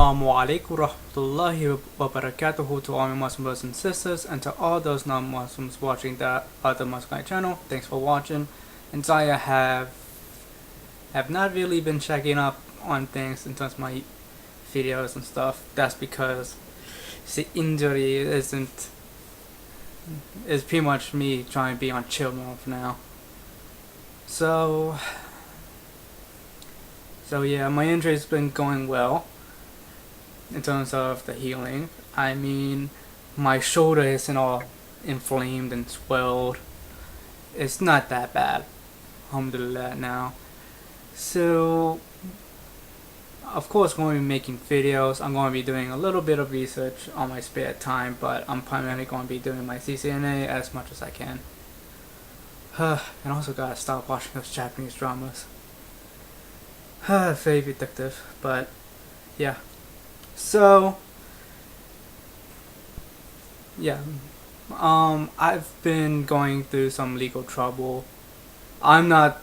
Asalamualikum, rahmatulahi wa berakatoohoo to all my Muslim brothers and sisters, and to all those non-Muslims watching the other Muslim channel. Thanks for watching. And I have not really been checking up on things in terms of my videos and stuff. That's because the injury is pretty much me trying to be on chill mode for now. So yeah, my injury's been going well in terms of the healing. I mean, my shoulder isn't all inflamed and swelled. It's not that bad, alhamdulillah now. So, of course, I'm going to be making videos. I'm going to be doing a little bit of research on my spare time, but I'm primarily going to be doing my CCNA as much as I can. And also gotta stop watching those Japanese dramas. Very addictive, but yeah. So yeah, I've been going through some legal trouble. I'm not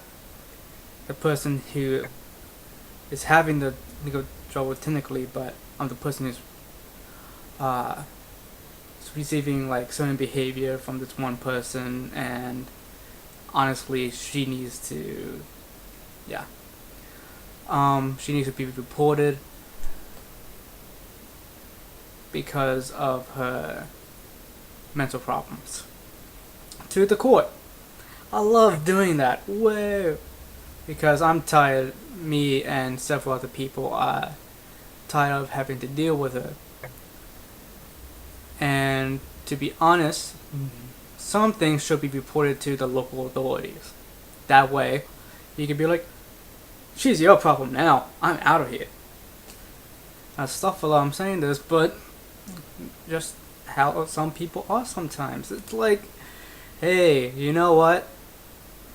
the person who is having the legal trouble technically, but I'm the person who's receiving like certain behavior from this one person, and honestly, she needs to, she needs to be reported because of her mental problems to the court. I love doing that. Whoa. Because I'm tired, me and several other people are tired of having to deal with her. And to be honest, some things should be reported to the local authorities. That way, you can be like, she's your problem now. I'm out of here. Astaghfirullah, I'm saying this, but just how some people are sometimes. It's like, hey, you know what?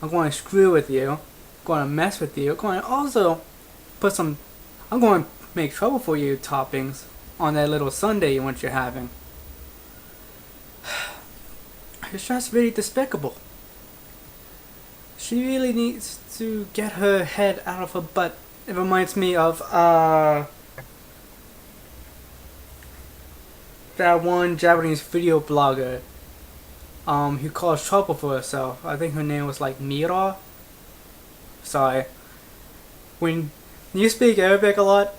I'm going to screw with you. I'm going to mess with you. I'm going to also I'm going to make trouble for you toppings on that little sundae you want you're having. It's just really despicable. She really needs to get her head out of her butt. It reminds me of that one Japanese video blogger who caused trouble for herself. I think her name was like Mira. Sorry. When you speak Arabic a lot,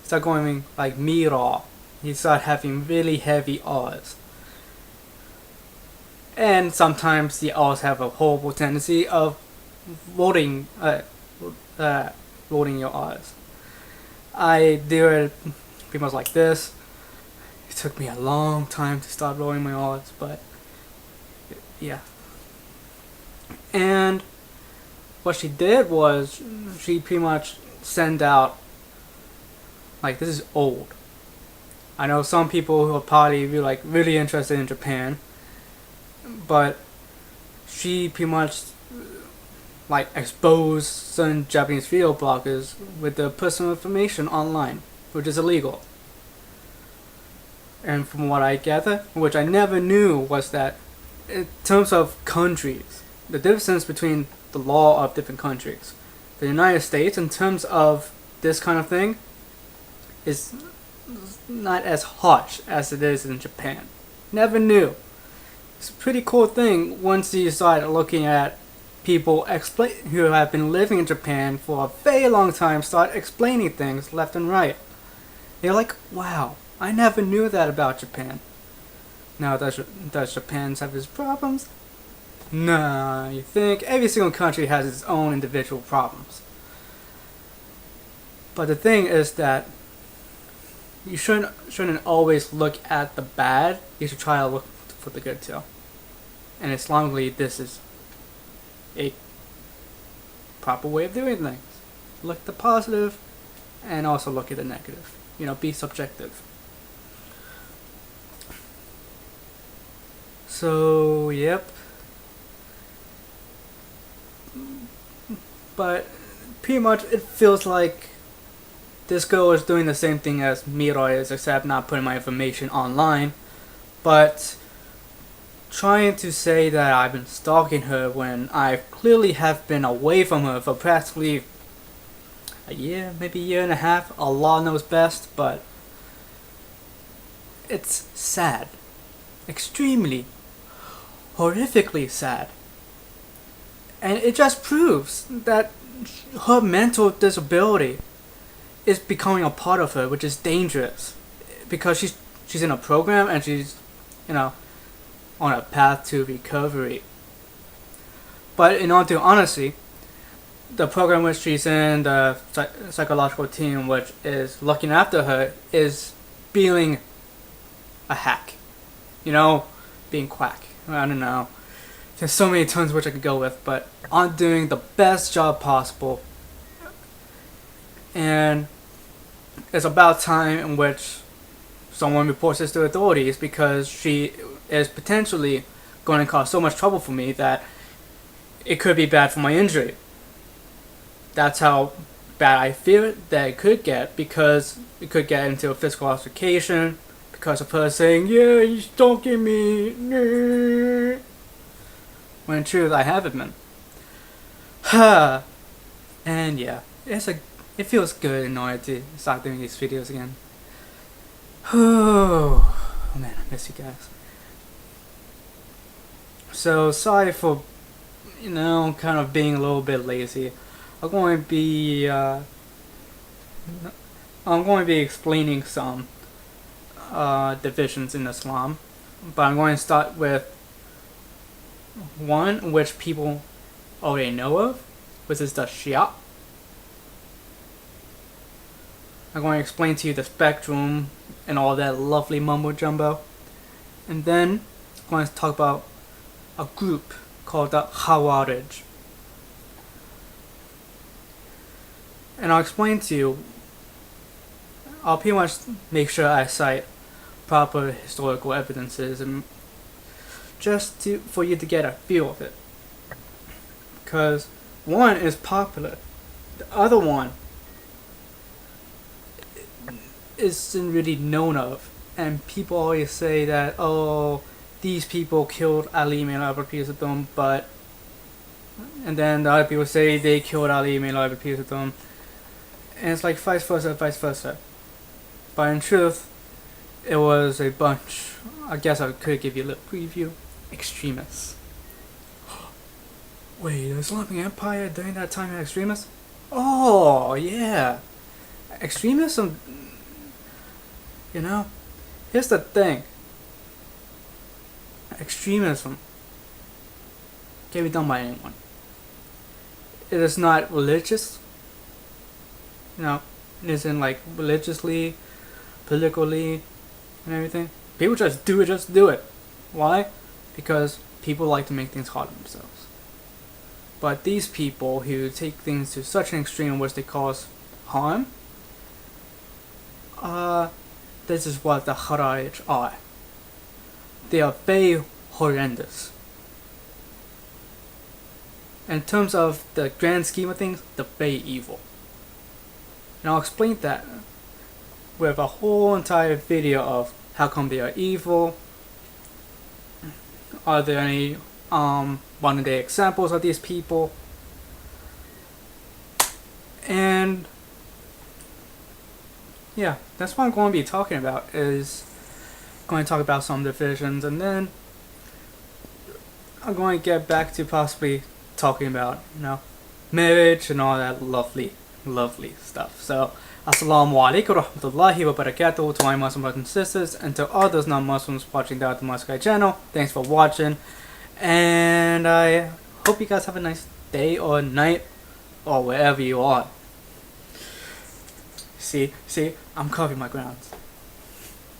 start going like Mira. You start having really heavy R's. And sometimes the R's have a horrible tendency of rolling your R's. I do it pretty much like this. It took me a long time to start rolling my R's, but yeah. And what she did was she pretty much sent out, like, this is old. I know some people who are probably really interested in Japan, but she pretty much like exposed certain Japanese video bloggers with their personal information online, which is illegal. And from what I gather, which I never knew, was that in terms of countries, the difference between the law of different countries, the United States in terms of this kind of thing is not as harsh as it is in Japan. Never knew. It's a pretty cool thing once you start looking at people who have been living in Japan for a very long time start explaining things left and right. You're like, wow, I never knew that about Japan. Now, does Japan have its problems? Nah, you think every single country has its own individual problems. But the thing is that you shouldn't always look at the bad. You should try to look for the good too. And Islamically, this is a proper way of doing things. Look at the positive and also look at the negative. Be subjective. So, yep. But pretty much it feels like this girl is doing the same thing as Mira is, except not putting my information online, but trying to say that I've been stalking her when I clearly have been away from her for practically a year, maybe a year and a half. Allah knows best, but it's sad. Extremely, horrifically sad. And it just proves that her mental disability is becoming a part of her, which is dangerous. Because she's in a program and she's, on a path to recovery. But in all due honesty, the program which she's in, the psychological team which is looking after her, is being a hack. Being quack. I don't know. There's so many terms which I could go with, but I'm doing the best job possible. And it's about time in which someone reports this to authorities, because she is potentially going to cause so much trouble for me that it could be bad for my injury. That's how bad I fear that it could get, because it could get into a physical altercation because of her saying, "Yeah, you're stalking me." When in truth, I haven't been. And yeah, it feels good in order to start doing these videos again. Oh man, I miss you guys. So sorry for, kind of being a little bit lazy. I'm going to be explaining some divisions in Islam, but I'm going to start with one which people already know of, which is the Shia. I'm going to explain to you the spectrum and all that lovely mumbo jumbo, and then I'm going to talk about a group called the Khawarij. And I'll explain to you, I'll pretty much make sure I cite proper historical evidences, and just for you to get a feel of it. Because one is popular, the other one isn't really known of, and people always say that, oh, these people killed Ali, may Allah be pleased with them, and then the other people say they killed Ali, may Allah be pleased with them, and it's like vice versa. But in truth, it was a bunch, I guess I could give you a little preview, extremists. Wait, the Islamic Empire during that time had extremists? Oh, yeah. Extremism, here's the thing. Extremism can be done by anyone. It is not religious. It isn't like religiously, politically, and everything. People just do it. Why? Because people like to make things hard on themselves. But these people who take things to such an extreme in which they cause harm, this is what the Khawarij are. They are very horrendous. In terms of the grand scheme of things, they're very evil. And I'll explain that with a whole entire video of how come they are evil. Are there any modern day examples of these people? And yeah, that's what I'm going to be talking about, is going to talk about some divisions, and then I'm going to get back to possibly talking about, marriage and all that lovely stuff. So, Asalamualikum, rahmatulahi wa berakatoohoo to my Muslim brothers and sisters, and to all those non-Muslims watching the Muslim channel. Thanks for watching, and I hope you guys have a nice day or night or wherever you are. See, I'm covering my grounds.